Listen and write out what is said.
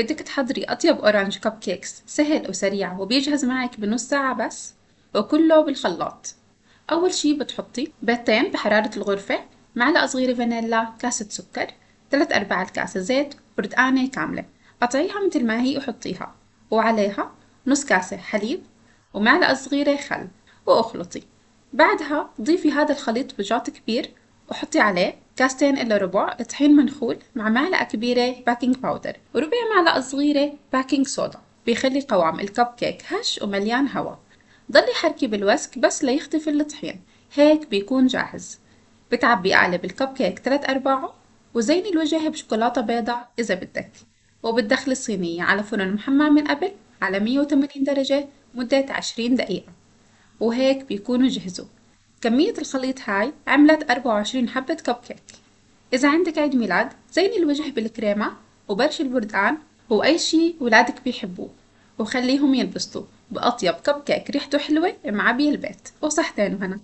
بدك تحضري أطيب أورانج كب كيكس سهل وسريع وبيجهز معك بنص ساعة بس، وكله بالخلاط. أول شي بتحطي بيضتين بحرارة الغرفة، معلقة صغيرة فانيلا، كاسة سكر، 3/4 كاسة زيت، بردقانة كاملة. قطعيها مثل ما هي وحطيها، وعليها نص كاسة حليب ومعلقة صغيرة خل، واخلطي. بعدها ضيفي هذا الخليط بجاط كبير، وحطي عليه كاستين إلا ربع طحين منخول مع معلقة كبيرة باكينج باودر وربع معلقة صغيرة باكينج صودا. بيخلي قوام الكب كيك هش ومليان هوا. ضلي حركي بالوسك بس ليختفي الطحين، هيك بيكون جاهز. بتعبي قالب الكب كيك 3/4، وزيني الوجه بشوكولاتة بيضاء إذا بدك. وبتدخلي الصينية على فرن محمى من قبل على 180 درجة مدة 20 دقيقة، وهيك بيكونوا جهزوا. كمية الخليط هاي عملت 24 حبة كب كيك. إذا عندك عيد ميلاد زيني الوجه بالكريمة وبرش البردقان وأي شي ولادك بيحبوه، وخليهم ينبسطوا بأطيب كب كيك ريحته حلوة معبي البيت. وصحتين وهنا.